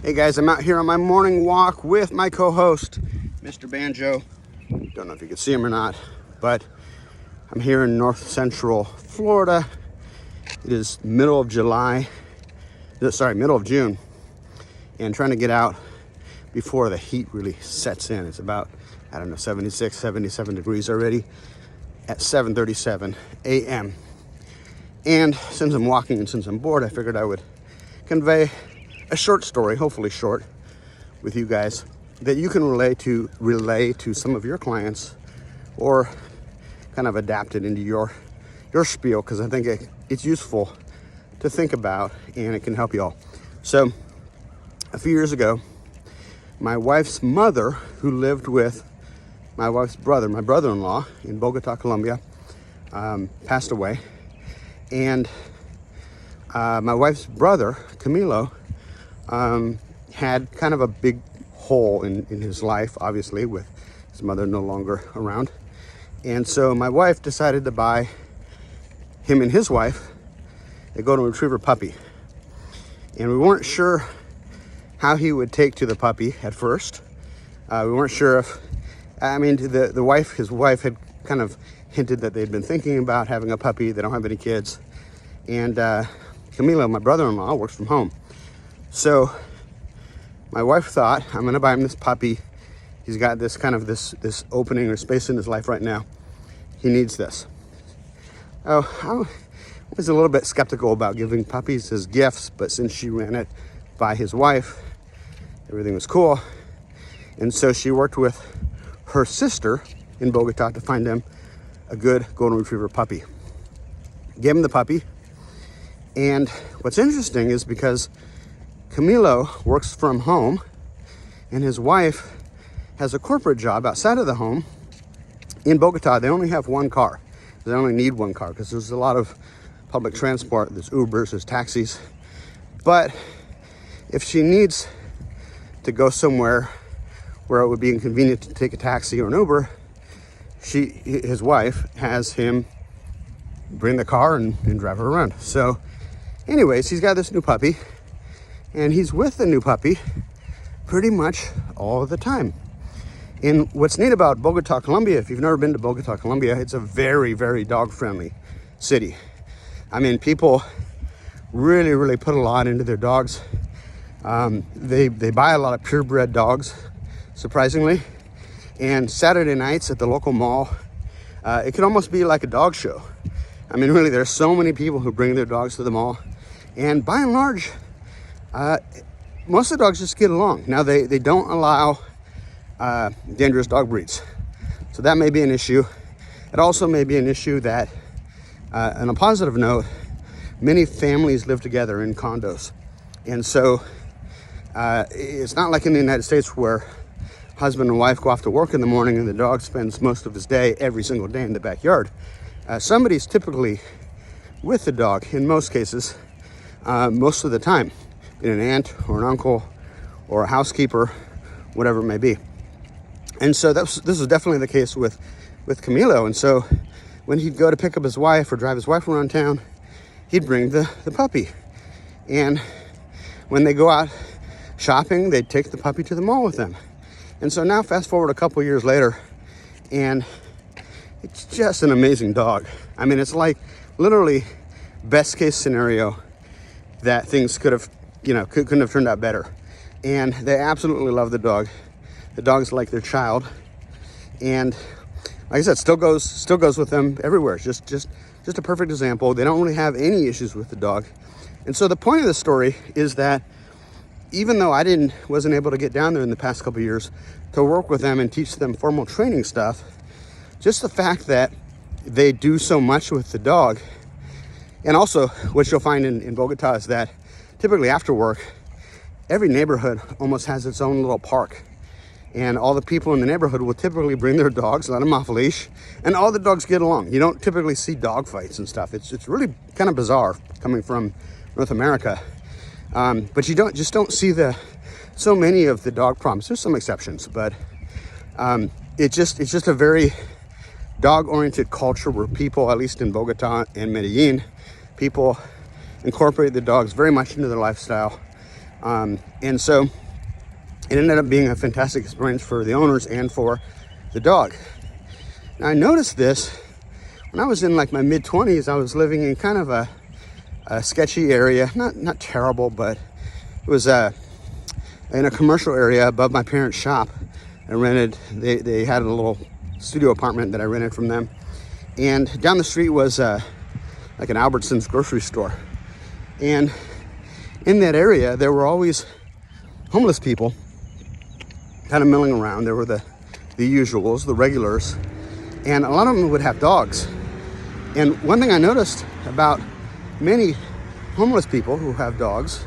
Hey guys, I'm out here on my morning walk with my co-host, Mr. Banjo. Don't know if you can see him or not, but I'm here in north central Florida. It is middle of June, and trying to get out before the heat really sets in. It's about, 76, 77 degrees already at 7:37 a.m. And since I'm walking and since I'm bored, I figured I would convey a short story, hopefully short, with you guys that you can relay to some of your clients, or kind of adapt it into your spiel, because I think it's useful to think about and it can help you all. So a few years ago, my wife's mother, who lived with my wife's brother, my brother-in-law in Bogota, Colombia, passed away. And my wife's brother, Camilo, had kind of a big hole in his life, obviously, with his mother no longer around. And so my wife decided to buy him and his wife a golden retriever puppy. And we weren't sure how he would take to the puppy at first. We weren't sure if, his wife had kind of hinted that they'd been thinking about having a puppy. They don't have any kids. And Camilo, my brother-in-law, works from home. So my wife thought, I'm going to buy him this puppy. He's got this kind of this opening or space in his life right now. He needs this. Oh, I was a little bit skeptical about giving puppies as gifts, but since she ran it by his wife, everything was cool. And so she worked with her sister in Bogota to find him a good golden retriever puppy. Gave him the puppy. And what's interesting is because Camilo works from home and his wife has a corporate job outside of the home. In Bogota, they only have one car. They only need one car because there's a lot of public transport. There's Ubers, there's taxis. But if she needs to go somewhere where it would be inconvenient to take a taxi or an Uber, his wife has him bring the car and drive her around. So anyways, he's got this new puppy, and he's with the new puppy pretty much all the time. And what's neat about Bogota, Colombia, if you've never been to Bogota, Colombia, it's a very, very dog-friendly city. I mean, people really, really put a lot into their dogs. They buy a lot of purebred dogs, surprisingly. And Saturday nights at the local mall, it can almost be like a dog show. I mean, really, there's so many people who bring their dogs to the mall. And by and large, most of the dogs just get along. Now, they don't allow dangerous dog breeds. So that may be an issue. It also may be an issue that, on a positive note, many families live together in condos. And so it's not like in the United States where husband and wife go off to work in the morning and the dog spends most of his day, every single day, in the backyard. Somebody's typically with the dog in most cases, most of the time, an aunt or an uncle or a housekeeper, whatever it may be. And so this is definitely the case with Camilo. And so when he'd go to pick up his wife or drive his wife around town, he'd bring the puppy. And when they go out shopping, they'd take the puppy to the mall with them. And so now fast forward a couple years later, and it's just an amazing dog. I mean, it's like literally best case scenario that things couldn't have turned out better. And they absolutely love the dog. The dog's like their child. And like I said, still goes with them everywhere. It's just a perfect example. They don't really have any issues with the dog. And so the point of the story is that even though I wasn't able to get down there in the past couple of years to work with them and teach them formal training stuff, just the fact that they do so much with the dog. And also what you'll find in Bogota is that typically after work, every neighborhood almost has its own little park. And all the people in the neighborhood will typically bring their dogs, let them off a leash, and all the dogs get along. You don't typically see dog fights and stuff. It's really kind of bizarre coming from North America. But you don't see so many of the dog problems. There's some exceptions, but it's just a very dog-oriented culture where people, at least in Bogota and Medellin, people incorporate the dogs very much into their lifestyle. And so it ended up being a fantastic experience for the owners and for the dog. Now, I noticed this when I was in like my mid-20s. I was living in kind of a sketchy area, not terrible, but it was in a commercial area above my parents' shop. I rented, they had a little studio apartment that I rented from them. And down the street was like an Albertsons grocery store. And in that area, there were always homeless people kind of milling around. There were the usuals, the regulars, and a lot of them would have dogs. And one thing I noticed about many homeless people who have dogs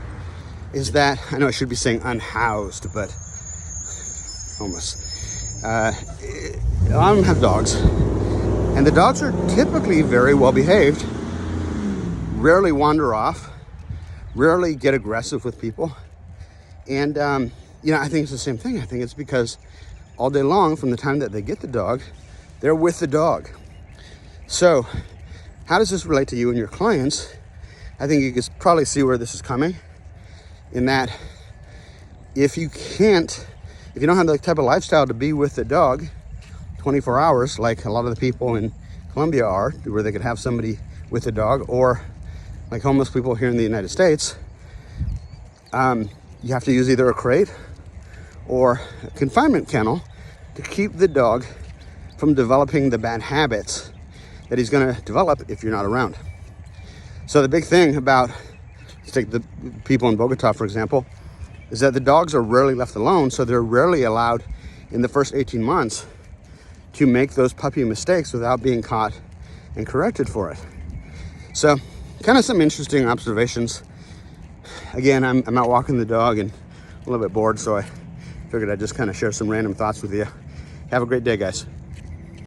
is that, I know I should be saying unhoused, but homeless. A lot of them have dogs, and the dogs are typically very well behaved, rarely wander off, rarely get aggressive with people. And, I think it's the same thing. I think it's because all day long, from the time that they get the dog, they're with the dog. So how does this relate to you and your clients? I think you can probably see where this is coming, in that if you don't have the type of lifestyle to be with the dog 24 hours, like a lot of the people in Colombia are, where they could have somebody with a dog, or like homeless people here in the United States, you have to use either a crate or a confinement kennel to keep the dog from developing the bad habits that he's going to develop if you're not around. So the big thing about, let's take the people in Bogota, for example, is that the dogs are rarely left alone. So they're rarely allowed in the first 18 months to make those puppy mistakes without being caught and corrected for it. So kind of some interesting observations. Again, I'm out walking the dog and a little bit bored, so I figured I'd just kind of share some random thoughts with you. Have a great day, guys.